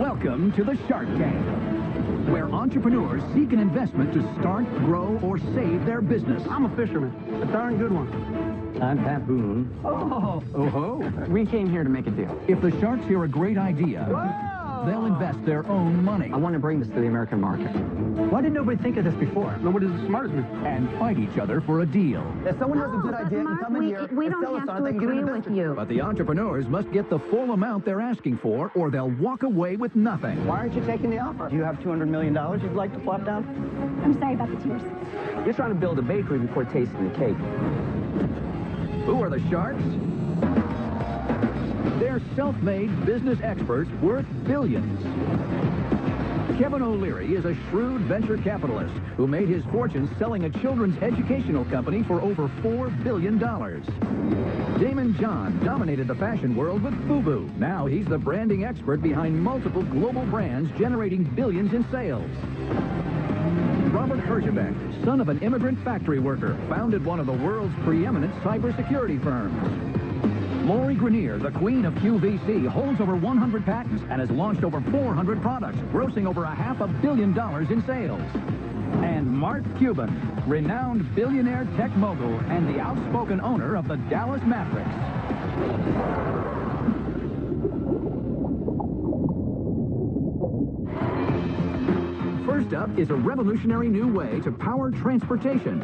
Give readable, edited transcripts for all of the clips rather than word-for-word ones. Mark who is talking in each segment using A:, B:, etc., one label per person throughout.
A: Welcome to the Shark Tank, where entrepreneurs seek an investment to start, grow, or save their business.
B: I'm a fisherman, a darn good one.
C: I'm Pat Boone.
A: Oh-ho.
B: We came here to make a deal.
A: If the sharks hear a great idea, they'll invest their own money.
B: I want to bring this to the American market.
C: Why did nobody think of this before?
B: Nobody's as smart as me.
A: And fight each other for a deal.
C: If someone has a good idea, you come in here
D: we
C: and
D: don't
C: sell us
D: have
C: on it,
D: to
C: they can get an
D: agree with
C: investor.
D: you.
A: But the entrepreneurs must get the full amount they're asking for, or they'll walk away with nothing.
C: Why aren't you taking the offer? Do you have $200 million you'd like to plop down?
D: I'm sorry about the tears.
B: You're trying to build a bakery before tasting the cake.
A: Who are the sharks? They're self-made business experts worth billions. Kevin O'Leary is a shrewd venture capitalist who made his fortune selling a children's educational company for over $4 billion. Damon John dominated the fashion world with FUBU. Now he's the branding expert behind multiple global brands generating billions in sales. Robert Herjavec, son of an immigrant factory worker, founded one of the world's preeminent cybersecurity firms. Lori Grenier, the queen of QVC, holds over 100 patents and has launched over 400 products, grossing over $500 million in sales. And Mark Cuban, renowned billionaire tech mogul and the outspoken owner of the Dallas Mavericks. First up is a revolutionary new way to power transportation.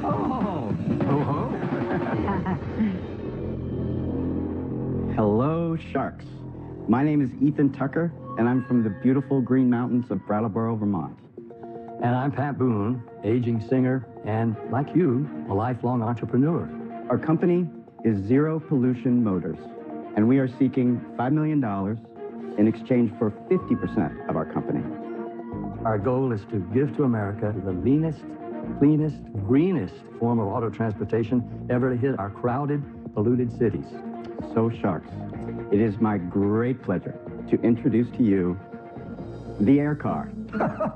A: Oh-ho.
E: Hello, sharks. My name is Ethan Tucker, and I'm from the beautiful Green Mountains of Brattleboro, Vermont.
C: And I'm Pat Boone, aging singer, and like you, a lifelong entrepreneur.
E: Our company is Zero Pollution Motors, and we are seeking $5 million in exchange for 50% of our company.
C: Our goal is to give to America the leanest, cleanest, greenest form of auto transportation ever to hit our crowded, polluted cities.
E: So, sharks, it is my great pleasure to introduce to you the air car.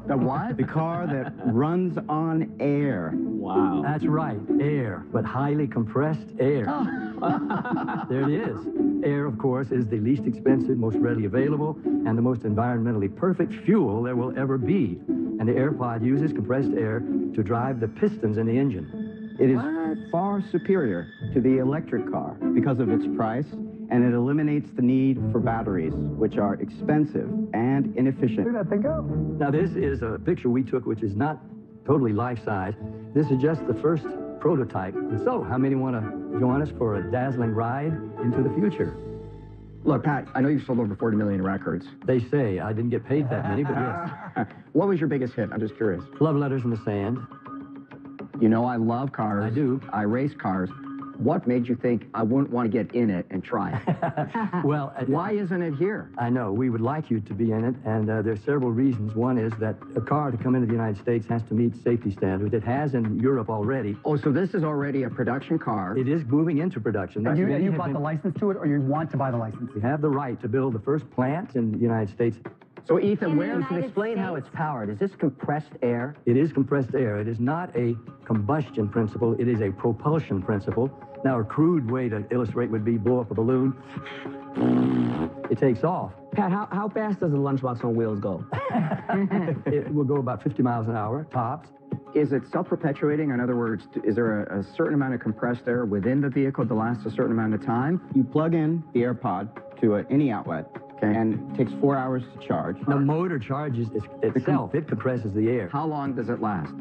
C: The what?
E: The car that runs on air.
C: Wow. That's right, air, but highly compressed air. There it is. Air, of course, is the least expensive, most readily available, and the most environmentally perfect fuel there will ever be. And the AirPod uses compressed air to drive the pistons in the engine.
E: It is far superior to the electric car because of its price, and it eliminates the need for batteries, which are expensive and inefficient.
C: Where'd that thing go? Now, this is a picture we took, which is not totally life-size. This is just the first prototype. And so, how many want to join us for a dazzling ride into the future?
B: Look, Pat, I know you've sold over 40 million records.
C: They say I didn't get paid that many, but yes.
B: What was your biggest hit? I'm just curious.
C: Love Letters in the Sand.
B: You know I love cars.
C: I do.
B: I race cars. What made you think I wouldn't want to get in it and try it?
C: Well,
B: why isn't it here?
C: I know. We would like you to be in it, and there's several reasons. One is that a car to come into the United States has to meet safety standards. It has in Europe already.
B: Oh, so this is already a production car.
C: It is moving into production.
F: And you bought the license to it, or you want to buy the license?
C: We have the right to build the first plant in the United States.
B: So, Ethan, where
D: you can
B: explain how it's powered? Is this compressed air?
C: It is compressed air. It is not a combustion principle. It is a propulsion principle. Now, a crude way to illustrate would be blow up a balloon. It takes off.
B: Pat, how fast does the lunchbox on wheels go?
C: It will go about 50 miles an hour, tops.
B: Is it self-perpetuating? In other words, is there a certain amount of compressed air within the vehicle to last a certain amount of time?
E: You plug in the AirPod to any outlet, and it takes 4 hours to charge.
C: The motor charges itself. It compresses the air.
B: How long does it last?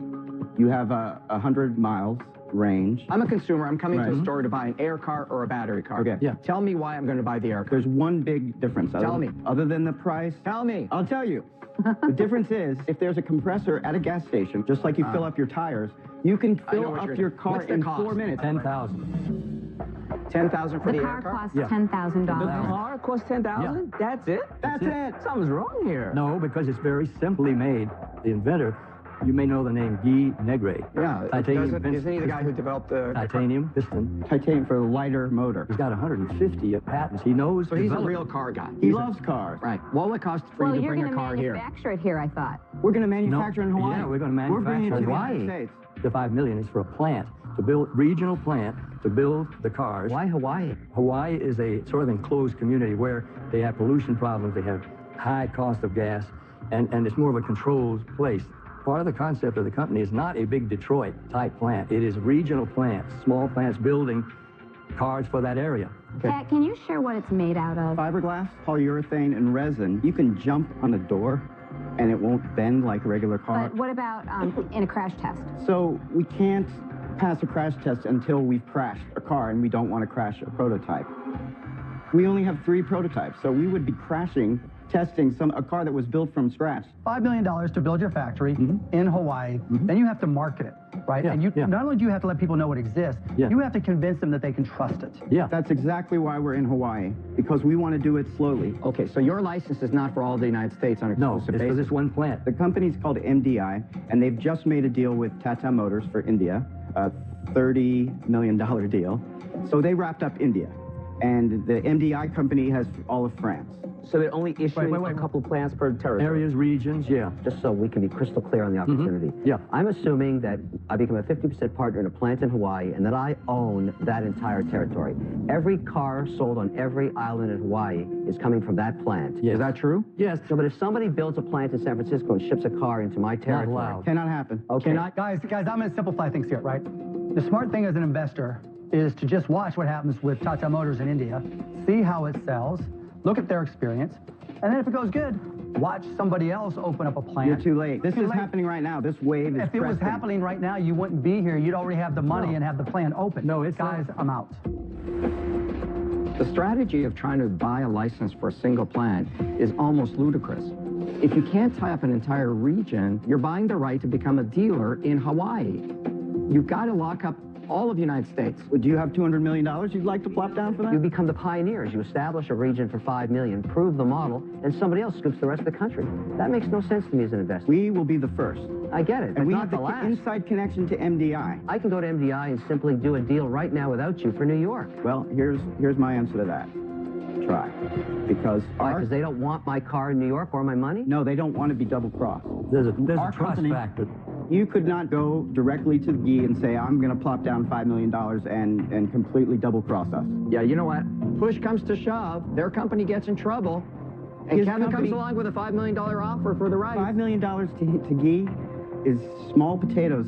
E: You have 100 miles range.
B: I'm a consumer. I'm coming to the store to buy an air car or a battery car.
E: Okay.
C: Yeah.
B: Tell me why I'm going to buy the air car.
E: There's one big difference.
B: Tell me.
E: Other than the price.
B: Tell me.
E: I'll tell you. The difference is, if there's a compressor at a gas station, just like you fill up your tires, you can fill up your car in 4 minutes.
C: 10,000.
B: 10,000 for the
D: The
B: air
D: car
B: car?
D: costs
C: Yeah.
D: $10,000.
B: The car costs 10,000? That's it?
E: That's it.
B: Something's wrong here.
C: No, because it's very simply made. The inventor, you may know the name Guy Negre.
B: Yeah. Isn't he the guy who developed the
C: titanium piston?
E: Titanium for a lighter motor.
C: He's got 150 patents. He knows.
B: So he's a real car guy.
E: He loves cars.
B: Right. What will it cost for
D: Well,
B: you to
D: you're
B: bring
D: going
B: a
D: to
B: car here?
D: manufacture it here, I thought.
E: We're going to manufacture in Hawaii.
C: Yeah, we're going to
E: We're bringing it
C: manufacture
E: to
C: in
E: the
C: Hawaii.
E: United States.
C: The $5 million is for a plant. to build regional plant to build the cars.
B: Why Hawaii?
C: Hawaii is a sort of enclosed community where they have pollution problems, they have high cost of gas, and it's more of a controlled place. Part of the concept of the company is not a big Detroit type plant. It is regional plants, small plants building cars for that area.
D: Pat, can you share what it's made out of?
E: Fiberglass, polyurethane, and resin. You can jump on a door and it won't bend like a regular car.
D: But what about in a crash test?
E: So we can't pass a crash test until we've crashed a car, and we don't want to crash a prototype. We only have 3 prototypes, so we would be testing a car that was built from scratch.
F: $5 million to build your factory in Hawaii. Then you have to market it, right?
C: Yeah,
F: And you
C: yeah.
F: not only do you have to let people know it exists,
C: Yeah.
F: you have to convince them that they can trust it.
C: Yeah.
E: That's exactly why we're in Hawaii, because we want to do it slowly.
B: Okay, so your license is not for all the United States on an
C: No,
B: exclusive
C: it's for
B: basis.
C: this one plant.
E: The company's called MDI, and they've just made a deal with Tata Motors for India, a $30 million deal. So they wrapped up India, and the MDI company has all of France.
G: So they're only issuing
F: wait.
G: a couple plants per territory.
C: Areas, regions, yeah.
H: Just so we can be crystal clear on the opportunity.
C: Yeah.
H: I'm assuming that I become a 50% partner in a plant in Hawaii and that I own that entire territory. Every car sold on every island in Hawaii is coming from that plant.
C: Yes.
B: Is that true?
C: Yes.
H: So, but if somebody builds a plant in San Francisco and ships a car into my
C: Not
H: territory,
C: allowed.
E: Cannot happen.
H: okay,
F: Guys, I'm going to simplify things here, right? The smart thing as an investor is to just watch what happens with Tata Motors in India, see how it sells, look at their experience, and then if it goes good, watch somebody else open up a plant.
E: You're too late. This
F: Too
E: is
F: late.
E: happening right now. This wave is
F: If it was
E: cresting.
F: happening right now, you wouldn't be here. You'd already have the money and have the plant open.
C: No, it's
F: Guys,
C: not.
F: I'm out.
B: The strategy of trying to buy a license for a single plant is almost ludicrous. If you can't tie up an entire region, you're buying the right to become a dealer in Hawaii. You've got to lock up all of the United States.
E: Do you have $200 million you'd like to plop down for that?
H: you become the pioneers. You establish a region for $5 million, prove the model, and somebody else scoops the rest of the country. That makes no sense to me as an investor.
E: We will be the first.
H: I get it, but
E: And we
H: not
E: have
H: the
E: the
H: last.
E: inside connection to MDI.
H: I can go to MDI and simply do a deal right now without you for New York.
E: Well, here's my answer to that. Try. Because
H: Why? Because they don't want my car in New York or my money?
E: no, they don't want to be double-crossed.
C: There's a
E: Our
C: trust
E: company-
C: factor.
E: You could not go directly to the GE and say, I'm going to plop down $5 million and completely double-cross us.
B: Yeah, you know what? Push comes to shove, their company gets in trouble, and
E: His
B: Kevin
E: company-
B: comes along with a $5 million offer for the right.
E: $5 million to GE is small potatoes.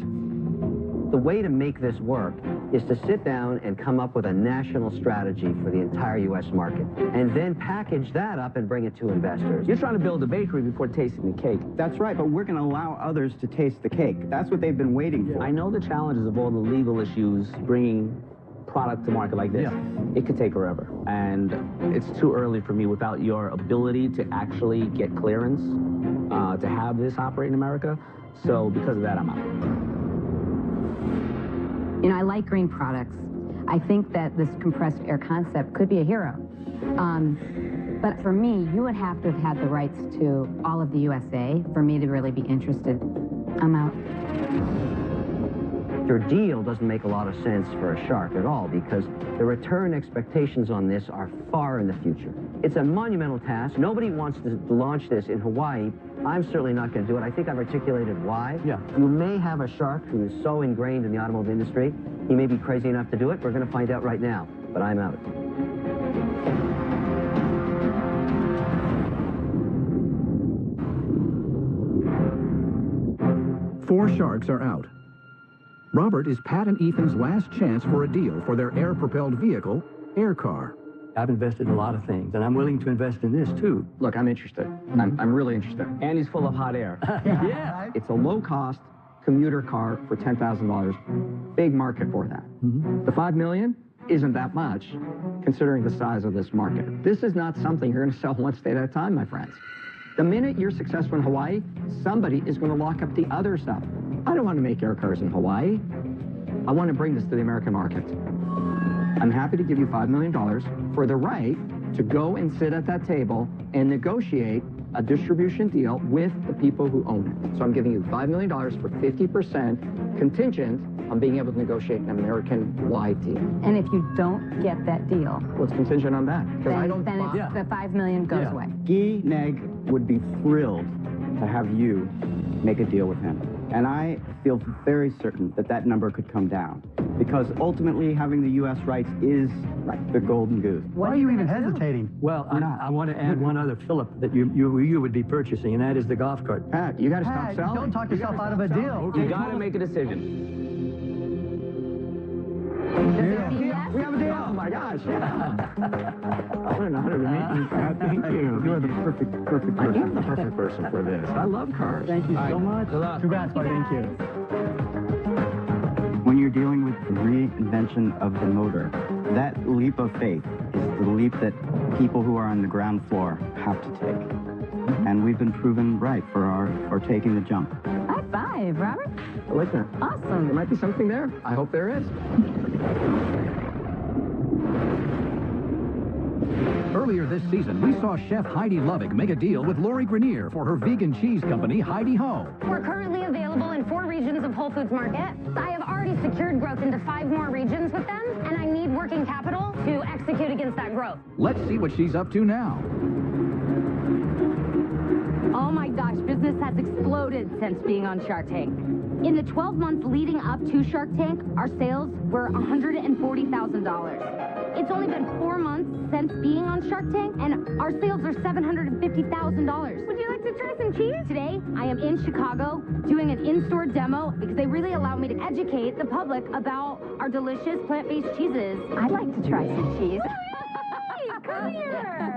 H: The way to make this work is to sit down and come up with a national strategy for the entire U.S. market, and then package that up and bring it to investors.
G: You're trying to build a bakery before tasting the cake.
E: That's right, but we're going to allow others to taste the cake. That's what they've been waiting for.
G: I know the challenges of all the legal issues bringing product to market like this.
C: Yeah.
G: It could take forever. And it's too early for me without your ability to actually get clearance to have this operate in America. So because of that, I'm out.
D: You know, I like green products. I think that this compressed air concept could be a hero. But for me, you would have to have had the rights to all of the USA for me to really be interested. I'm out.
H: Your deal doesn't make a lot of sense for a shark at all because the return expectations on this are far in the future. It's a monumental task. Nobody wants to launch this in Hawaii. I'm certainly not going to do it. I think I've articulated why.
C: Yeah.
H: You may have a shark who is so ingrained in the automobile industry, he may be crazy enough to do it. We're going to find out right now, but I'm out.
A: Four sharks are out. Robert is Pat and Ethan's last chance for a deal for their air-propelled vehicle, Air Car.
C: I've invested in a lot of things, and I'm willing to invest in this, too.
B: Look, I'm interested. I'm really interested.
G: And he's full of hot air.
C: Yeah.
B: It's a low-cost commuter car for $10,000. Big market for that. The $5 million isn't that much, considering the size of this market. This is not something you're going to sell one state at a time, my friends. The minute you're successful in Hawaii, somebody is going to lock up the other stuff. I don't want to make air cars in Hawaii. I want to bring this to the American market. I'm happy to give you $5 million for the right to go and sit at that table and negotiate a distribution deal with the people who own it. So I'm giving you $5 million for 50% contingent on being able to negotiate an American-wide deal.
D: And if you don't get that deal,
B: What's contingent on that? Because I don't
D: then
B: buy-
D: it's, the $5 million goes
C: Yeah.
D: away.
E: Guy Neg would be thrilled to have you make a deal with him. And I feel very certain that that number could come down because ultimately having the U.S. rights is the golden goose.
F: Why are you even hesitating?
C: Well, I want to add one other Philip that you would be purchasing, and that is the golf cart.
B: Pat, you got to stop
F: Pat,
B: selling.
F: don't talk yourself out of a deal.
G: You got to make a decision.
B: We have a deal. Oh my gosh. I don't know how to meet you, Pat. Thank you. You're the perfect person. I am the perfect person for this. I love cars.
F: Thank you so much.
G: Good luck.
F: Congrats, buddy. Thank you.
E: When you're dealing with the reinvention of the motor, that leap of faith is the leap that people who are on the ground floor have to take. And we've been proven right for taking the jump.
D: High five, Robert.
B: I like that.
D: Awesome.
B: There might be something there. I hope there is.
A: Earlier this season, we saw Chef Heidi Lovig make a deal with Lori Grenier for her vegan cheese company, Heidi Ho.
I: We're currently available in 4 regions of Whole Foods Market. I have already secured growth into 5 more regions with them, and I need working capital to execute against that growth.
A: Let's see what she's up to now.
I: Oh my gosh, business has exploded since being on Shark Tank. In the 12 months leading up to Shark Tank, our sales were $140,000. It's only been 4 months since being on Shark Tank, and our sales are $750,000. Would you like to try some cheese? Today, I am in Chicago doing an in-store demo because they really allow me to educate the public about our delicious plant-based cheeses.
D: I'd like to try some cheese.
I: Come here.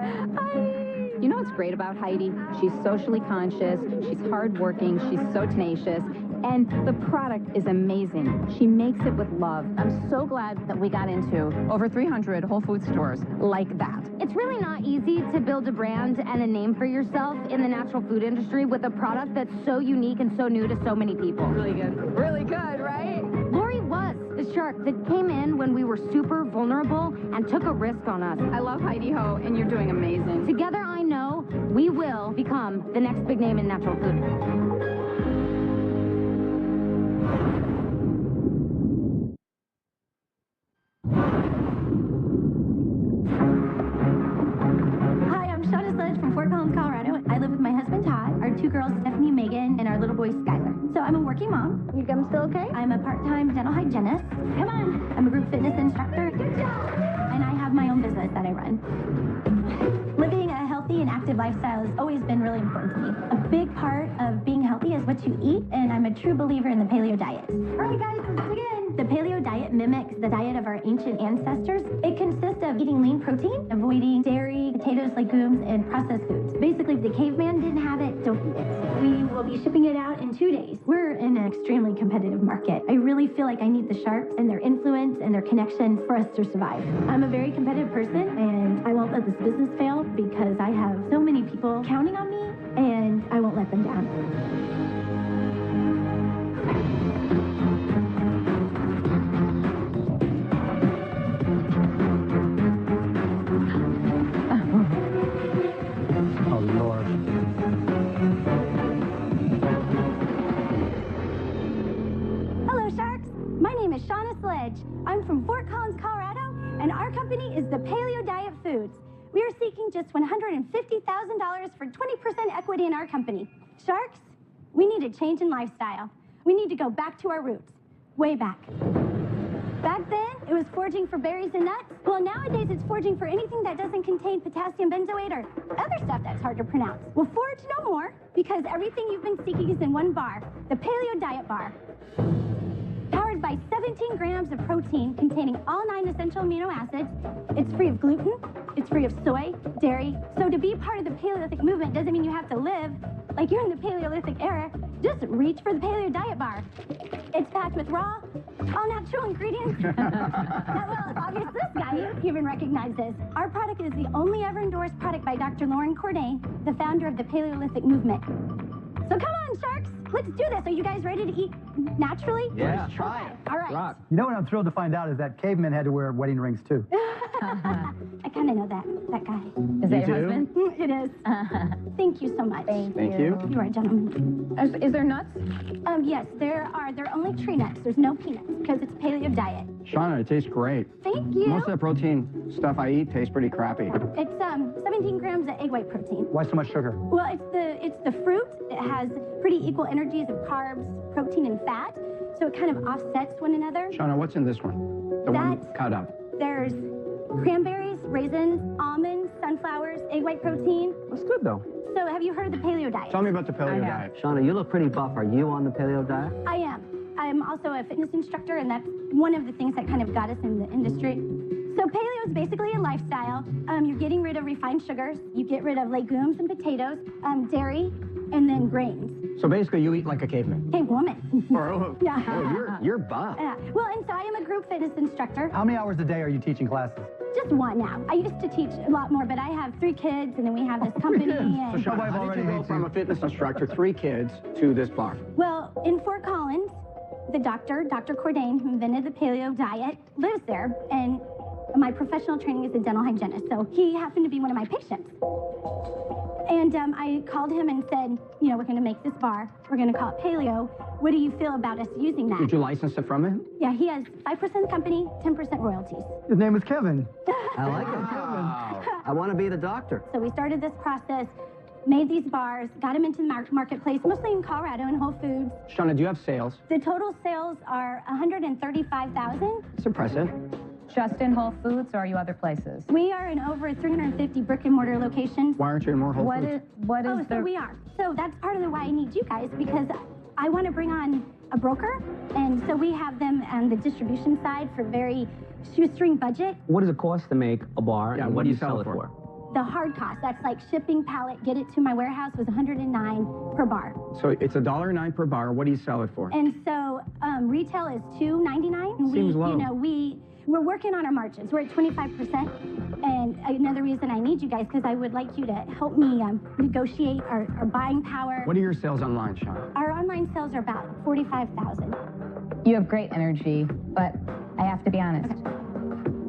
D: You know what's great about Heidi? She's socially conscious, she's hardworking, she's so tenacious, and the product is amazing. She makes it with love. I'm so glad that we got into over 300 Whole Foods stores like that.
I: It's really not easy to build a brand and a name for yourself in the natural food industry with a product that's so unique and so new to so many people.
D: Really good. Really good, right?
I: Lori was the shark that came in when we were super vulnerable and took a risk on us.
D: I love Heidi Ho, and you're doing amazing.
I: Together, I know we will become the next big name in natural food.
J: Hi, I'm Shauna Sledge from Fort Collins, Colorado. I live with my husband, Todd, our 2 girls, Stephanie and Megan, and our little boy, Skylar. So I'm a working mom. Your gum still okay? I'm a part-time dental hygienist. Come on. I'm a group fitness instructor. Good job. And I have my own business that I run. Living a healthy and active lifestyle has always been really important to me. A big part of being healthy is what you eat, and I'm a true believer in the paleo diet. All right, guys, let's begin. The paleo diet mimics the diet of our ancient ancestors. It consists of eating lean protein, avoiding dairy, potatoes, legumes, and processed foods. Basically, if the caveman didn't have it, don't eat it. We will be shipping it out in 2 days. We're in an extremely competitive market. I really feel like I need the sharks and their influence and their connection for us to survive. I'm a very competitive person, and I won't let this business fail because I have so many people counting on me, and I won't let them down.
F: Oh, Lord.
J: Hello, Sharks. My name is Shauna Sledge. I'm from Fort Collins, Colorado, and our company is the Paleo Diet Foods. We are seeking just $150,000 for 20% equity in our company. Sharks, we need a change in lifestyle. We need to go back to our roots, way back. Back then, it was foraging for berries and nuts. Well, nowadays, it's foraging for anything that doesn't contain potassium benzoate or other stuff that's hard to pronounce. Well, forage no more, because everything you've been seeking is in one bar, the Paleo Diet Bar. Powered by 17 grams of protein containing all 9 essential amino acids. It's free of gluten, it's free of soy, dairy. So to be part of the Paleolithic movement doesn't mean you have to live like you're in the Paleolithic era. Just reach for the Paleo Diet Bar. It's packed with raw, all natural ingredients. Now, well, obviously this guy, you even recognize this. Our product is the only ever endorsed product by Dr. Lauren Corday, the founder of the Paleolithic movement. So come on, Sharks, let's do this. Are you guys ready to eat naturally?
B: Yeah, try it.
J: All right.
B: Rock.
F: You know what I'm thrilled to find out is that cavemen had to wear wedding rings, too.
J: I kind of know that guy.
D: Is that your husband?
J: It is. Thank you so much.
B: Thank you.
J: You are a gentleman.
D: Is there nuts?
J: Yes, there are. They're only tree nuts. There's no peanuts because it's paleo diet.
B: Shauna, it tastes great.
J: Thank you.
B: Most of the protein stuff I eat tastes pretty crappy.
J: It's 17 grams of egg white protein.
F: Why so much sugar?
J: Well, it's the fruit. It has pretty equal energies of carbs, protein, and fat. so it kind of offsets one another.
B: Shauna, what's in this one? The one cut up.
J: There's cranberries, raisins, almonds, sunflowers, egg white protein.
G: That's good, though.
J: So have you heard of the paleo diet?
B: Tell me about the paleo diet.
H: Shauna, you look pretty buff. Are you on the paleo diet?
J: I am. I'm also a fitness instructor, and that's one of the things that kind of got us in the industry. So paleo is basically a lifestyle. You're getting rid of refined sugars. You get rid of legumes and potatoes, dairy, and then grains.
B: So basically, you eat like a caveman.
J: Cavewoman. Yeah.
B: Oh, you're buff.
J: Well, and so I am a group fitness instructor.
F: How many hours a day are you teaching classes?
J: Just one now. I used to teach a lot more, but I have 3 kids, and then we have this company.
B: So
J: And,
B: Shauna, how did you go from a fitness instructor, 3 kids, to this bar?
J: well, in Fort Collins, the doctor, Dr. Cordain, who invented the paleo diet, lives there, and my professional training is a dental hygienist, so he happened to be one of my patients. And I called him and said, you know, we're going to make this bar. We're going to call it paleo. What do you feel about us using that?
B: Did you license it from him?
J: Yeah, he has 5% company, 10% royalties.
F: His name is Kevin.
H: I like it. I want to be the doctor.
J: So we started this process, made these bars, got them into the marketplace, mostly in Colorado and Whole Foods.
B: Shauna, do you have sales?
J: The total sales are $135,000.
B: It's impressive.
D: Just in Whole Foods, or are you other places?
J: We are in over 350 brick and mortar locations.
B: Why aren't you in more Whole Foods?
J: So we are. So that's part of the why I need you guys, because I want to bring on a broker, and so we have them on the distribution side for very shoestring budget.
G: What does it cost to make a bar,
B: Yeah,
G: and
B: what
G: what
B: do
G: do
B: you
G: you
B: sell
G: sell
B: it
G: it
B: for?
G: for?
J: The hard cost, that's like shipping, pallet, get it to my warehouse, was $109 per bar.
B: So it's $1.09 per bar. What do you sell it for?
J: And so retail is $2.99.
B: Seems low.
J: You know, we're working on our margins. We're at 25%. And another reason I need you guys, because I would like you to help me negotiate our buying power.
B: What are your sales online, Shauna?
J: Our online sales are about 45,000.
D: You have great energy, but I have to be honest.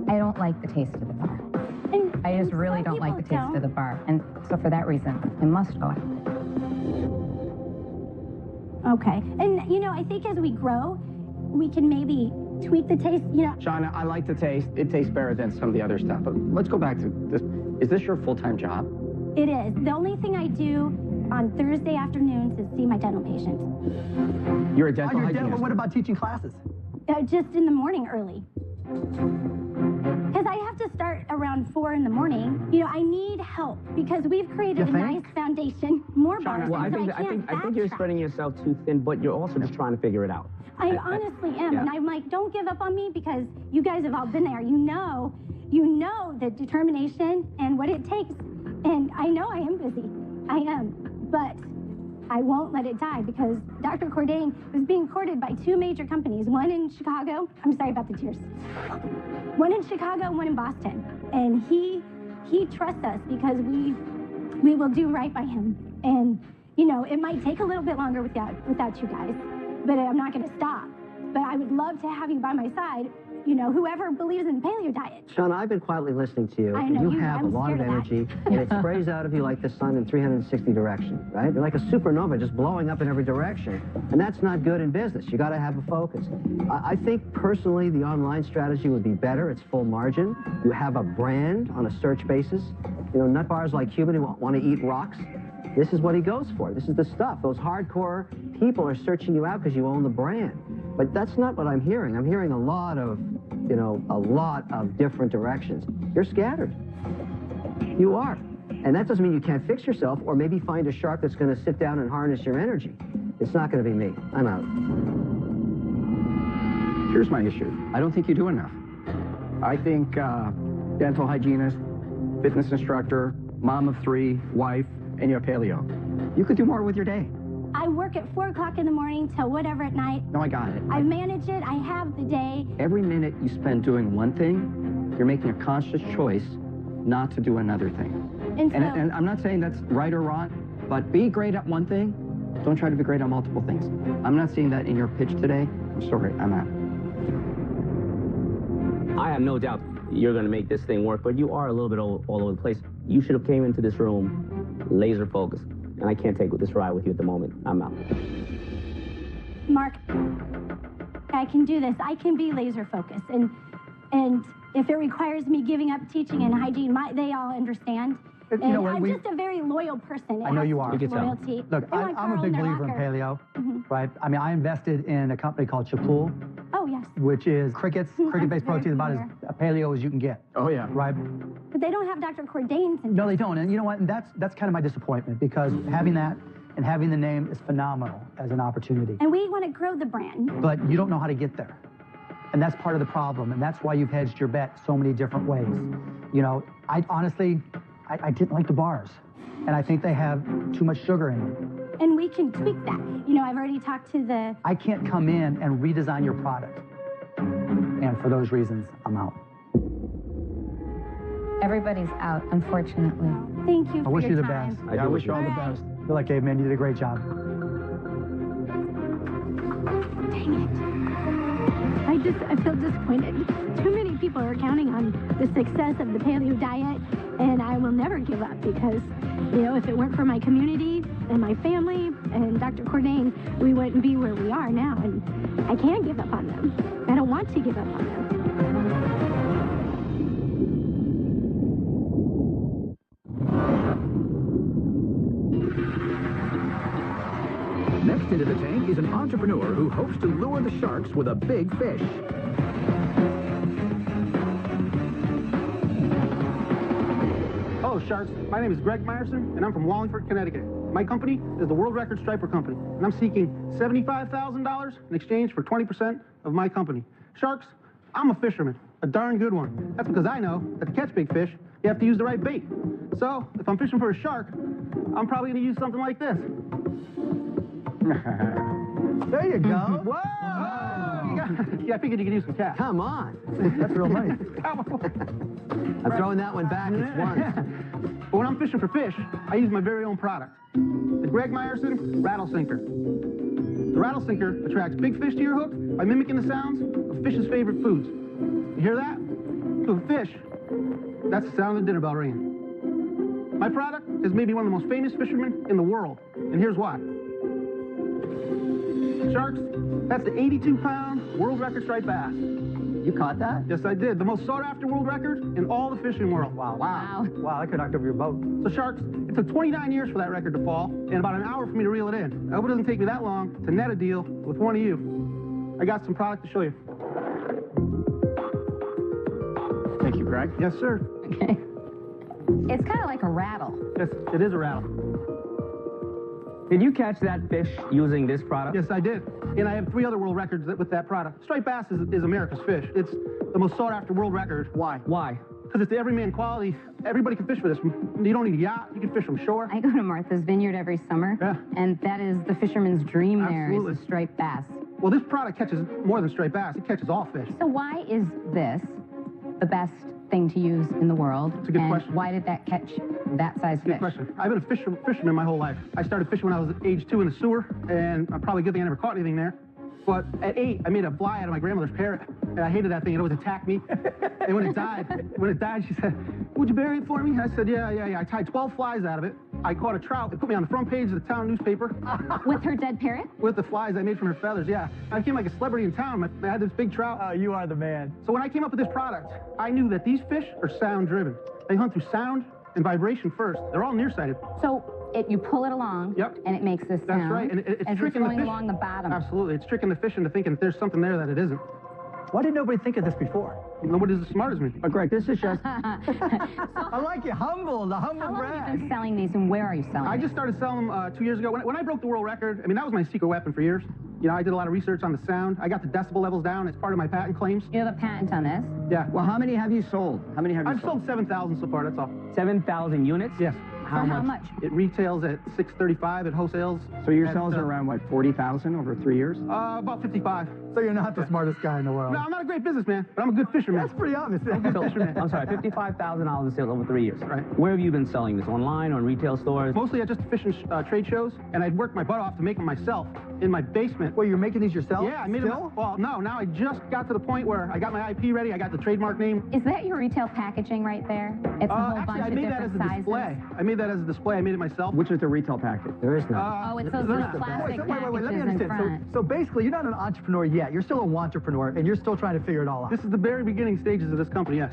D: I don't like the taste of the bar.
J: And
D: I just really don't like the taste of the bar. And so for that reason, I must go out.
J: Okay. And, you know, I think as we grow, we can maybe tweak the taste, you know.
B: Shauna, I like the taste. It tastes better than some of the other stuff. But let's go back to this. Is this your full-time job?
J: It is. The only thing I do on Thursday afternoons is see my dental patients.
B: You're a dental
F: But
B: hygienist.
F: what about teaching classes?
J: Just in the morning early. Because I have to start around 4 in the morning. You know, I need help because we've created a nice foundation. More bars.
G: Well, I think you're
J: backtrack.
G: spreading yourself too thin, but you're also just trying to figure it out.
J: I honestly am,
B: yeah.
J: and I'm like, don't give up on me because you guys have all been there. You know the determination and what it takes. And I know I am busy. I am, but I won't let it die because Dr. Cordain was being courted by 2 major companies, one in Chicago. I'm sorry about the tears. One in Chicago, one in Boston. And he trusts us because we will do right by him. And, you know, it might take a little bit longer without you guys, but I'm not going to stop. But I would love to have you by my side, you know, whoever believes in the paleo diet.
H: Shauna, I've been quietly listening to you.
J: I know,
H: you have
J: I'm
H: a lot of
J: scared of that.
H: energy, and it sprays out of you like the sun in 360 directions, right? You're like a supernova just blowing up in every direction. And that's not good in business. You got to have a focus. I think, personally, the online strategy would be better. It's full margin. You have a brand on a search basis. You know, nut bars like Cuban who want to eat rocks. This is what he goes for. This is the stuff. Those hardcore people are searching you out because you own the brand. But that's not what I'm hearing. I'm hearing a lot of different directions. You're scattered. You are. And that doesn't mean you can't fix yourself or maybe find a shark that's going to sit down and harness your energy. It's not going to be me. I'm out.
B: Here's my issue. I don't think you do enough. I think dental hygienist, fitness instructor, mom of 3, wife, and you're paleo. You could do more with your day.
J: I work at 4 o'clock in the morning till whatever at night.
B: No, I got it.
J: I manage it. I have the day.
B: Every minute you spend doing one thing, you're making a conscious choice not to do another thing. And I'm not saying that's right or wrong, but be great at one thing. Don't try to be great at multiple things. I'm not seeing that in your pitch today. I'm sorry, I'm out.
G: I have no doubt you're going to make this thing work, but you are a little bit all over the place. You should have came into this room laser focused, and I can't take this ride with you at the moment. I'm out.
J: Mark, I can do this. I can be laser focused, and if it requires me giving up teaching and hygiene, they all understand.
F: You know what,
J: I'm just a very loyal person.
F: I know you are.
J: Loyalty.
F: Look, I'm a big believer in paleo, right? I mean, I invested in a company called Chapul,
J: Oh, yes.
F: which is cricket-based protein, about as paleo as you can get.
E: Oh, yeah.
F: Right?
J: But they don't have Dr. Cordain's.
F: No, they don't. And you know what? And that's kind of my disappointment, because having that and having the name is phenomenal as an opportunity.
J: And we want to grow the brand.
F: But you don't know how to get there. And that's part of the problem. And that's why you've hedged your bet so many different ways. You know, I honestly didn't like the bars. And I think they have too much sugar in them.
J: And we can tweak that. You know, I've already talked to the...
F: I can't come in and redesign your product. And for those reasons, I'm out.
D: Everybody's out, unfortunately.
J: Thank you for
F: I wish
J: your
F: you the
J: time.
F: best.
E: I wish you all the best.
F: I feel like, Dave, man, you did a great job.
J: Dang it. I feel disappointed. Too many people are counting on the success of the paleo diet, and I will never give up because, you know, if it weren't for my community and my family and Dr. Cordain, we wouldn't be where we are now, and I can't give up on them. I don't want to give up on them.
A: Next into the tank is an entrepreneur who hopes to lure the sharks with a big fish.
K: Hello, Sharks. My name is Greg Meyerson, and I'm from Wallingford, Connecticut. My company is the World Record Striper Company, and I'm seeking $75,000 in exchange for 20% of my company. Sharks, I'm a fisherman, a darn good one. That's because I know that to catch big fish, you have to use the right bait. So, if I'm fishing for a shark, I'm probably going to use something like this.
F: There you go.
K: Whoa! Yeah, I figured you could use some cash.
H: Come on.
F: That's real money.
H: I'm throwing that one back. It's one.
K: But when I'm fishing for fish, I use my very own product. The Greg Meyerson Rattle Sinker. The Rattle Sinker attracts big fish to your hook by mimicking the sounds of fish's favorite foods. You hear that? To a fish, that's the sound of the dinner bell ringing. My product is maybe one of the most famous fishermen in the world, and here's why. Sharks, that's the 82-pound world record striped bass.
F: You caught that?
K: Yes, I did. The most sought-after world record in all the fishing world.
F: Wow. Wow, I could knock over your boat.
K: So, Sharks, it took 29 years for that record to fall, and about an hour for me to reel it in. I hope it doesn't take me that long to net a deal with one of you. I got some product to show you.
E: Thank you, Greg.
K: Yes, sir.
D: Okay. It's kind of like a rattle.
K: Yes, it is a rattle.
G: Did you catch that fish using this product?
K: Yes, I did. And I have 3 other world records with that product. Striped bass is America's fish. It's the most sought-after world record. Why?
G: Why?
K: Because it's the everyman quality. Everybody can fish for this. You don't need a yacht. You can fish from shore.
D: I go to Martha's Vineyard every summer, and that is the fisherman's dream.
K: Absolutely.
D: There is the striped bass.
K: Well, this product catches more than striped bass. It catches all fish.
D: So why is this the best thing to use in the world?
K: It's a good
D: and
K: question.
D: Why did that catch that size
K: Good
D: fish?
K: question. I've been a fisherman my whole life. I started fishing when I was age 2 in the sewer, and I'm probably a good thing I never caught anything there. But at 8, I made a fly out of my grandmother's parrot, and I hated that thing. It always attacked me. And when it died, she said, "Would you bury it for me?" I said, yeah. I tied 12 flies out of it. I caught a trout. It put me on the front page of the town newspaper.
D: With her dead parrot?
K: With the flies I made from her feathers, yeah. I became like a celebrity in town. I had this big trout.
F: Oh, you are the man.
K: So when I came up with this product, I knew that these fish are sound-driven. They hunt through sound and vibration first. They're all nearsighted.
D: So you pull it along, and it makes this sound.
K: That's right, and it's
D: as
K: tricking
D: it's
K: the
D: going
K: fish.
D: Along the bottom.
K: Absolutely, it's tricking the fish into thinking that there's something there that it isn't.
F: Why did nobody think of this before?
K: Nobody's as smart as me.
B: But Greg, this is just...
F: I like you, humble, the humble
D: How long
F: brag.
D: have you been selling these, and where are you selling
K: I
D: them?
K: just started selling them 2 years ago. When I broke the world record, I mean, that was my secret weapon for years. You know, I did a lot of research on the sound. I got the decibel levels down. It's part of my patent claims.
D: You have a patent on this?
K: Yeah.
B: Well, how many have you sold? How many have you
K: I've sold 7,000 so far, that's all.
G: 7,000 units?
K: Yes.
D: How much?
K: It retails at $635 at wholesales.
B: So your sales are around, what, 40,000 over 3 years?
K: About 55.
F: So you're not the smartest guy in the world.
K: No, I'm not a great businessman, but I'm a good fisherman.
F: That's pretty obvious.
G: So, I'm sorry, $55,000 in sales over 3 years.
K: Right.
G: Where have you been selling this? Online, on retail stores?
K: Mostly at just fishing trade shows, and I'd work my butt off to make them myself in my basement.
F: Well, you're making these yourself?
K: Yeah, I made them. Well, no, now I just got to the point where I got my IP ready. I got the trademark name.
D: Is that your retail packaging right there? It's a whole
K: Actually,
D: bunch
K: I
D: of
K: made that as
D: different
K: a
D: sizes.
K: display. I made that as a display. I made it myself.
B: Which is the retail package? There is no.
D: Oh, it's those
K: They're
D: little
K: not.
D: plastic
F: Wait, let me
D: packages in
F: understand.
D: front.
F: So basically, you're not an entrepreneur yet. yet. You're still a wantrepreneur, and you're still trying to figure it all out.
K: This is the very beginning stages of this company, yes.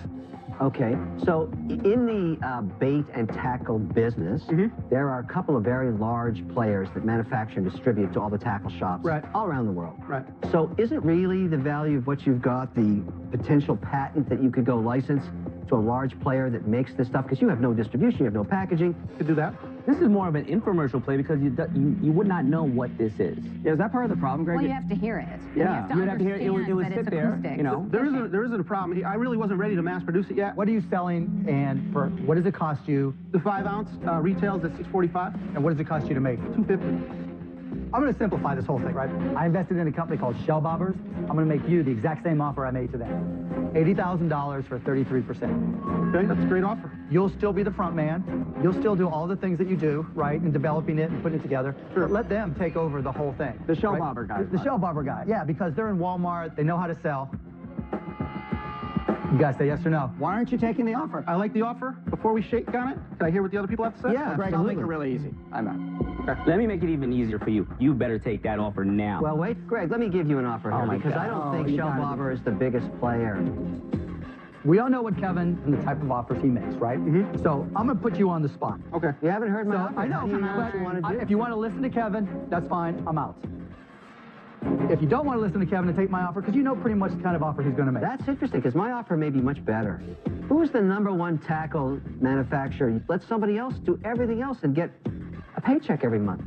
H: Okay, so in the bait and tackle business, there are a couple of very large players that manufacture and distribute to all the tackle shops all around the world.
K: Right.
H: So isn't really the value of what you've got the potential patent that you could go license to a large player that makes this stuff? Because you have no distribution, you have no packaging.
K: Could do that.
G: This is more of an infomercial play because you would not know what this is.
B: Yeah, is that part of the problem, Greg?
D: Well, you have to hear it.
B: Yeah.
D: You
G: You'd have to hear it. It would
D: that
G: sit
D: it's
G: there,
D: acoustic.
G: you know.
K: There isn't a problem. I really wasn't ready to mass produce it yet.
F: What are you selling, and for what does it cost you?
K: The 5-ounce retails at $6.45.
F: And what does it cost you to make?
K: $2.50.
F: I'm going to simplify this whole thing, right? I invested in a company called Shell Bobbers. I'm going to make you the exact same offer I made to them. $80,000 for 33%.
K: Okay, that's a great offer.
F: You'll still be the front man. You'll still do all the things that you do, right, in developing it and putting it together.
K: Sure.
F: But let them take over the whole thing.
B: The Shell Bobber guy.
F: The Shell Bobber guy, yeah, because they're in Walmart. They know how to sell. You guys say yes or no?
B: Why aren't you taking the offer?
K: I like the offer. Before we shake on it, can I hear what the other people have to say?
B: Yeah, Greg, I'll make it really easy. I'm out.
K: Okay.
G: Let me make it even easier for you. You better take that offer now.
H: Well, wait, Greg, let me give you an offer here because I don't think Shell Bobber is the biggest player.
F: We all know what Kevin and the type of offers he makes, right? So I'm going to put you on the spot.
K: Okay.
H: You haven't heard my offer.
F: I know,
H: How do you know what you want to do?
F: if you want to listen to Kevin, that's fine. I'm out. If you don't want to listen to Kevin and take my offer, because you know pretty much the kind of offer he's going to make.
H: That's interesting, because my offer may be much better. Who's the #1 tackle manufacturer? Let somebody else do everything else and get a paycheck every month.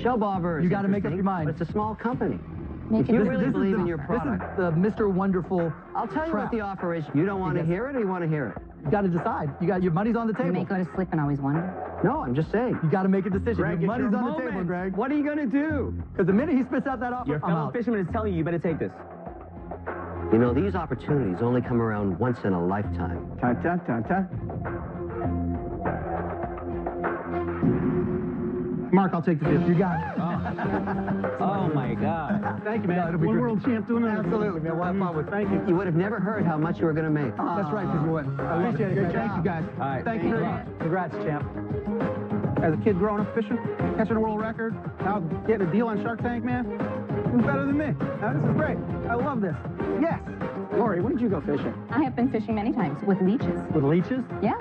H: Shell Bobber is
F: You got to make up your mind.
H: but it's a small company.
D: Make
H: If you
D: it-
H: really
F: This is
H: believe
F: the-
H: in your product,
F: This is the Mr. Wonderful
H: I'll tell you
F: trap.
H: what the offer is. You don't want to hear it, or you want to hear it?
F: You got to decide. You got your money's on the
D: You
F: table.
D: may go to sleep and always wonder.
H: No, I'm just saying.
F: You got to make a decision.
B: Greg,
F: your
B: it's
F: money's
B: your
F: on the
B: moment.
F: table, Greg.
B: What are you going to do?
F: Because the minute he spits out that offer,
G: Your
F: I'm
G: fellow
F: out.
G: fisherman is telling you better take this.
H: You know, these opportunities only come around once in a lifetime.
B: Ta-ta-ta-ta.
K: Mark, I'll take the deal.
F: You got it.
G: Oh my God.
K: Thank you, man.
F: No, it'll be
K: One
F: great.
K: world champ doing that.
F: Absolutely, man. We'll have fun with it.
K: Thank you.
H: You would have never heard how much you were going to make.
F: That's right, because you win. I appreciate it, Greg.
K: Thank you, guys.
G: All right.
K: Thank you very much.
F: Congrats, champ.
K: As a kid growing up fishing, catching a world record, now getting a deal on Shark Tank, man, who's better than me? This is great. I love this. Yes.
B: Lori, when did you go fishing?
D: I have been fishing many times with leeches.
F: With leeches?
D: Yeah.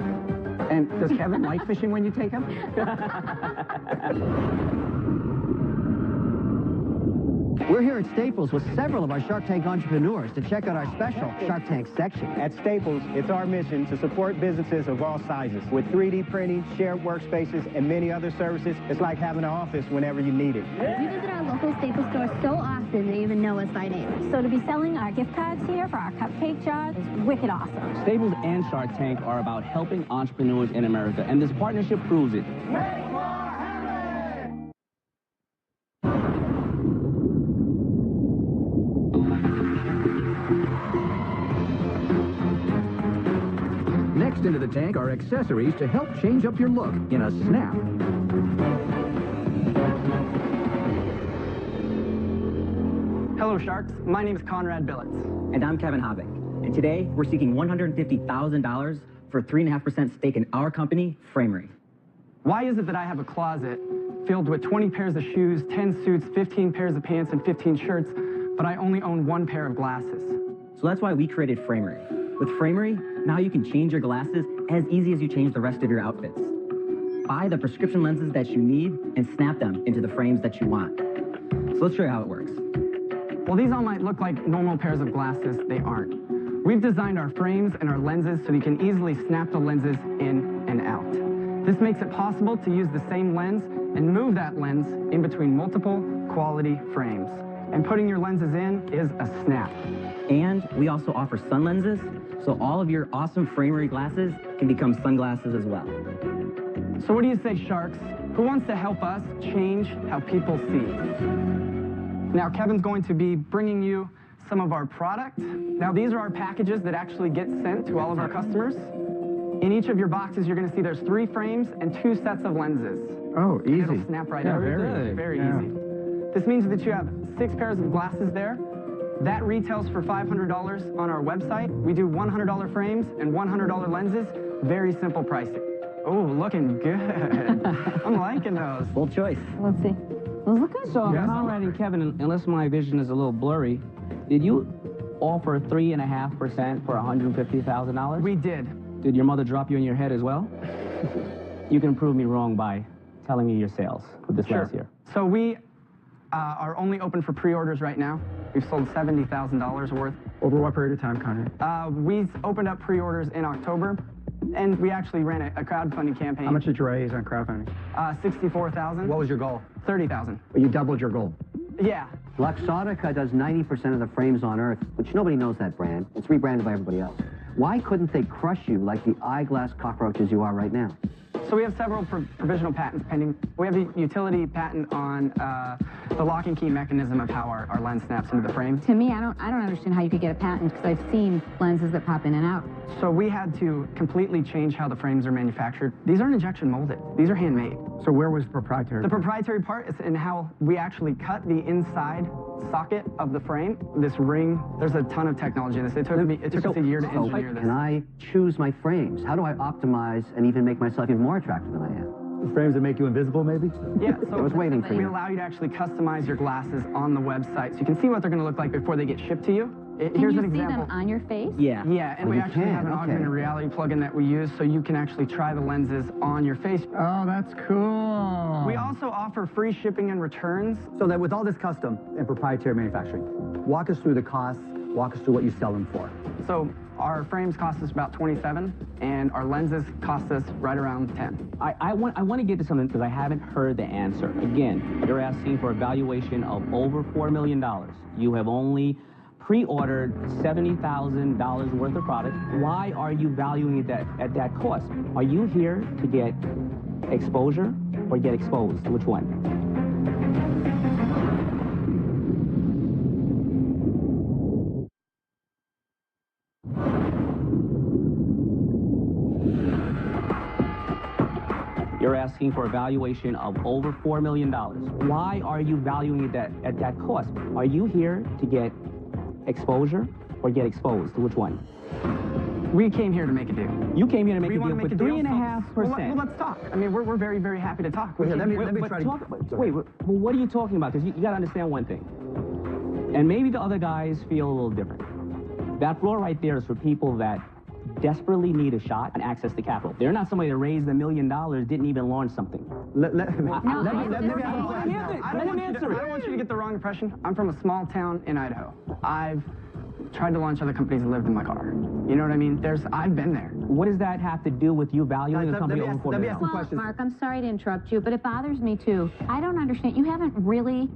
B: And does Kevin like fishing when you take him?
H: We're here at Staples with several of our Shark Tank entrepreneurs to check out our special Shark Tank section.
L: At Staples, it's our mission to support businesses of all sizes. With 3D printing, shared workspaces, and many other services, it's like having an office whenever you need it.
J: We visit our local Staples store so often they even know us by name. So to be selling our gift cards here for our cupcake jars is wicked awesome.
G: Staples and Shark Tank are about helping entrepreneurs in America, and this partnership proves it.
A: Next into the tank are accessories to help change up your look in a snap.
M: Hello, Sharks. My name is Conrad Billets. And I'm Kevin Hovick. And today, we're seeking $150,000 for a 3.5% stake in our company, Framery.
F: Why is it that I have a closet filled with 20 pairs of shoes, 10 suits, 15 pairs of pants, and 15 shirts, but I only own 1 pair of glasses?
M: So that's why we created Framery. With Framery, now you can change your glasses as easy as you change the rest of your outfits. Buy the prescription lenses that you need and snap them into the frames that you want. So let's show you how it works.
F: Well, these all might look like normal pairs of glasses. They aren't. We've designed our frames and our lenses so you can easily snap the lenses in and out. This makes it possible to use the same lens and move that lens in between multiple quality frames. And putting your lenses in is a snap.
M: And we also offer sun lenses, so all of your awesome Framery glasses can become sunglasses as well.
F: So what do you say, Sharks? Who wants to help us change how people see? Now, Kevin's going to be bringing you some of our product. Now, these are our packages that actually get sent to all of our customers. In each of your boxes, you're going to see there's 3 frames and 2 sets of lenses.
B: Oh, easy.
F: It'll snap right out. Very
B: Yeah.
F: easy. This means that you have 6 pairs of glasses there. That retails for $500 on our website. We do $100 frames and $100 lenses. Very simple pricing. Oh, looking good. I'm liking those.
M: Bold choice.
D: Let's see. Those look good.
G: So, Conrad and Kevin, unless my vision is a little blurry, did you offer 3.5% for $150,000?
N: We did.
G: Did your mother drop you in your head as well? You can prove me wrong by telling me your sales with this last year.
N: So we are only open for pre-orders right now. We've sold $70,000 worth.
B: Over what period of time, Conrad?
N: We opened up pre-orders in October, and we actually ran a crowdfunding campaign.
B: How much did you raise on crowdfunding?
N: $64,000.
B: What was your goal?
N: $30,000.
B: Well, you doubled your goal.
N: Yeah.
H: Luxottica does 90% of the frames on Earth, which nobody knows that brand. It's rebranded by everybody else. Why couldn't they crush you like the eyeglass cockroaches you are right now?
N: So we have several provisional patents pending. We have a utility patent on the lock and key mechanism of how our lens snaps into the frame.
D: To me, I don't understand how you could get a patent because I've seen lenses that pop in and out.
N: So we had to completely change how the frames are manufactured. These aren't injection molded. These are handmade.
B: So where was the proprietary?
N: The proprietary part is in how we actually cut the inside socket of the frame. This ring, there's a ton of technology in this. It took us a year to engineer this.
H: Can I choose my frames? How do I optimize and even make myself even more attractive than I am?
B: The frames that make you invisible, maybe?
N: Yeah, so
H: I was waiting for
N: we
H: you.
N: allow you to actually customize your glasses on the website, so you can see what they're going to look like before they get shipped to you. Here's an example.
D: Can you see them on your face?
N: Yeah. Yeah, and we actually have an augmented reality plugin that we use, so you can actually try the lenses on your face.
B: Oh, that's cool.
N: We also offer free shipping and returns.
F: So that with all this custom and proprietary manufacturing, walk us through the costs, walk us through what you sell them for.
N: So our frames cost us about $27, and our lenses cost us right around $10.
G: I want to get to something because I haven't heard the answer. Again, you're asking for a valuation of over $4 million. You have only pre-ordered $70,000 worth of product. Why are you valuing it at that cost? Are you here to get exposure or get exposed? Which one? You're asking for a valuation of over $4 million. Why are you valuing it at that cost? Are you here to get exposure or get exposed? Which one?
N: We came here to make a deal.
G: You came here to make a
N: We
G: deal
N: want to
G: for
N: make a deal,
G: 3.5%.
N: Well, let's talk. I mean, we're very, very happy to talk.
G: Let me try to... Wait, what are you talking about? Because you got to understand one thing. And maybe the other guys feel a little different. That floor right there is for people that desperately need a shot and access to capital. They're not somebody that raised $1 million, didn't even launch something.
N: I don't want you to get the wrong impression. I'm from a small town in Idaho. I've tried to launch other companies and lived in my car. You know what I mean? I've been there.
G: What does that have to do with you valuing a company over $4 million?
D: Well, Mark, I'm sorry to interrupt you, but it bothers me too. I don't understand. You haven't really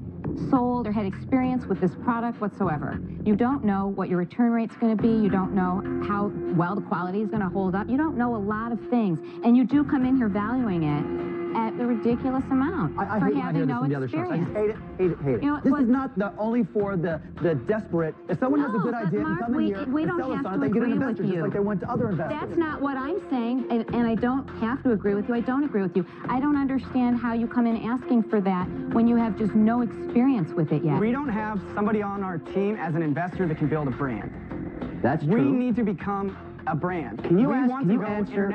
D: sold or had experience with this product whatsoever. You don't know what your return rate's going to be. You don't know how well the quality is going to hold up. You don't know a lot of things. And you do come in here valuing it at a ridiculous amount for having no experience.
F: I just hate it.
D: You know,
F: this is not only for the desperate. If someone has a good idea and come in here
D: we
F: and
D: don't
F: sell us
D: have
F: on it,
D: to
F: they get an
D: agree
F: investor
D: with
F: just
D: you.
F: like they went to other investors.
D: That's not what I'm saying, and I don't have to agree with you. I don't agree with you. I don't understand how you come in asking for that when you have just no experience with it yet.
N: We don't have somebody on our team as an investor that can build a brand.
H: That's true.
N: We need to become a brand.
H: Can you
N: answer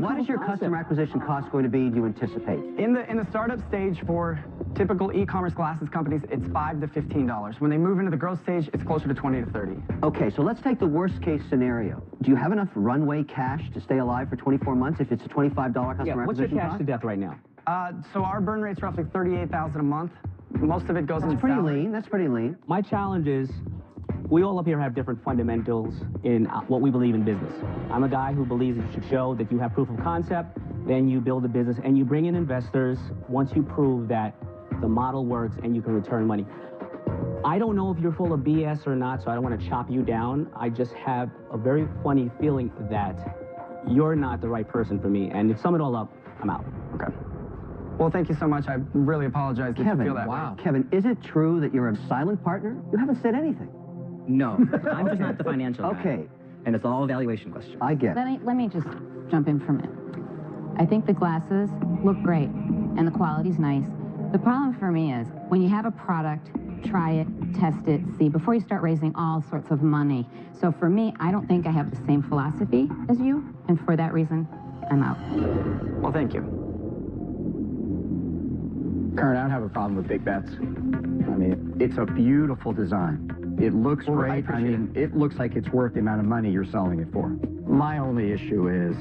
H: what is your customer acquisition cost going to be, do you anticipate?
N: In the startup stage for typical e-commerce glasses companies, it's $5 to $15. When they move into the growth stage, it's closer to 20 to 30.
H: Okay, so let's take the worst case scenario. Do you have enough runway cash to stay alive for 24 months if it's a $25 customer acquisition cost?
G: What's your cash to death right now?
N: So our burn rate's roughly $38,000 a month. Most of it goes into salary.
H: That's pretty lean.
G: My challenge is, we all up here have different fundamentals in what we believe in business. I'm a guy who believes it should show that you have proof of concept, then you build a business, and you bring in investors once you prove that the model works and you can return money. I don't know if you're full of BS or not, so I don't want to chop you down. I just have a very funny feeling that you're not the right person for me, and to sum it all up, I'm out.
N: Okay. Well, thank you so much. I really apologize that you feel that way.
H: Kevin, is it true that you're a silent partner? You haven't said anything.
M: No, I'm just not the financial guy.
H: Okay.
M: And it's all a valuation question.
H: I get it.
D: Let me just jump in for a minute. I think the glasses look great, and the quality's nice. The problem for me is, when you have a product, try it, test it, see, before you start raising all sorts of money. So for me, I don't think I have the same philosophy as you, and for that reason, I'm out.
N: Well, thank you.
B: Karen, I don't have a problem with big bets. I mean, it's a beautiful design. It looks great. I mean, it looks like it's worth the amount of money you're selling it for. My only issue is,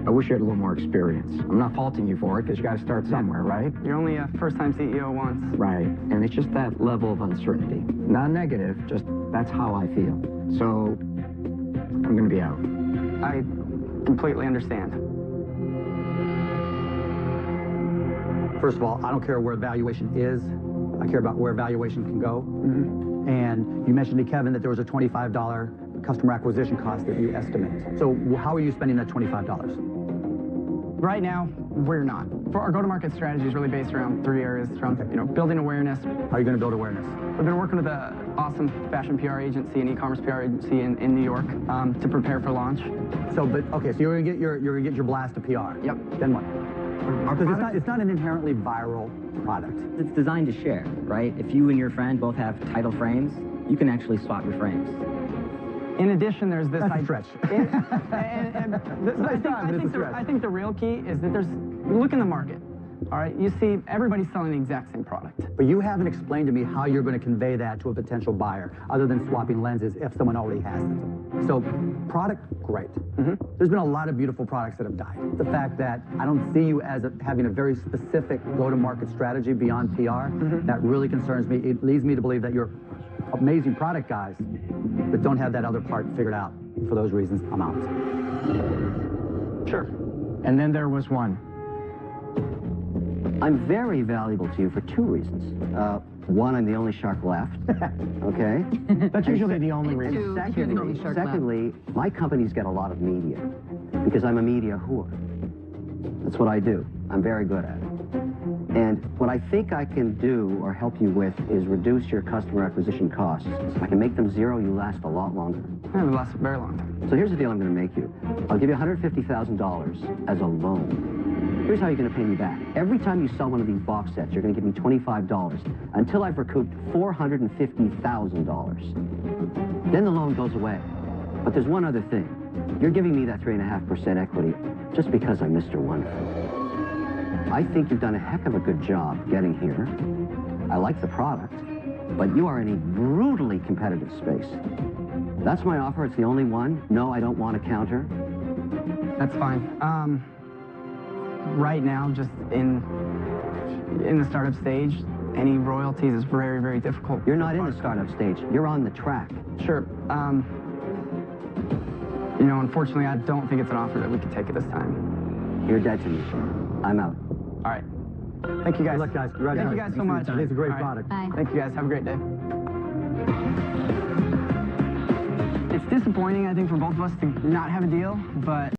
B: I wish you had a little more experience. I'm not faulting you for it, because you got to start somewhere, right?
N: You're only a first-time CEO once.
B: Right, and it's just that level of uncertainty. Not negative, just that's how I feel. So, I'm going to be out.
N: I completely understand.
F: First of all, I don't care where valuation is. I care about where valuation can go. And you mentioned to Kevin that there was a $25 customer acquisition cost that you estimate. So how are you spending that $25?
N: Right now, we're not. For our go-to-market strategy is really based around 3 areas, around building awareness.
F: How are you going to build awareness?
N: We've been working with an awesome fashion PR agency and e-commerce PR agency in New York to prepare for launch.
F: So you're going to get your blast of PR.
N: Yep.
F: Then what? Because it's not an inherently viral product.
M: It's designed to share, right? If you and your friend both have title frames, you can actually swap your frames.
N: In addition, there's this...
F: That's a stretch.
N: I think the real key is that look in the market, all right? You see everybody's selling the exact same product.
F: But you haven't explained to me how you're going to convey that to a potential buyer, other than swapping lenses if someone already has them. So, product, great. There's been a lot of beautiful products that have died. The fact that I don't see you as having a very specific go-to-market strategy beyond PR, that really concerns me. It leads me to believe that you're amazing product guys, but don't have that other part figured out. For those reasons, I'm out.
N: Sure.
B: And then there was one.
H: I'm very valuable to you for 2 reasons. One, I'm the only shark left. Okay?
B: That's usually the only reason.
H: Secondly, my companies get a lot of media because I'm a media whore. That's what I do. I'm very good at it. And what I think I can do or help you with is reduce your customer acquisition costs. If I can make them 0, you last a lot longer.
N: Yeah, we last a very long time.
H: So here's the deal I'm going to make you. I'll give you $150,000 as a loan. Here's how you're going to pay me back. Every time you sell one of these box sets, you're going to give me $25 until I've recouped $450,000. Then the loan goes away. But there's one other thing. You're giving me that 3.5% equity just because I'm Mr. Wonderful. I think you've done a heck of a good job getting here. I like the product, but you are in a brutally competitive space. That's my offer. It's the only one. No, I don't want a counter.
N: That's fine. Right now, just in the startup stage, any royalties is very, very difficult.
H: You're not in the startup stage. You're on the track.
N: Sure. Unfortunately, I don't think it's an offer that we could take at this time.
H: You're dead to me. I'm out.
N: All right. Thank you, guys.
F: Good luck, guys. Congratulations.
N: Thank you guys so much.
F: It's a great product.
D: Bye.
N: Thank you, guys. Have a great day. It's disappointing, I think, for both of us to not have a deal, but...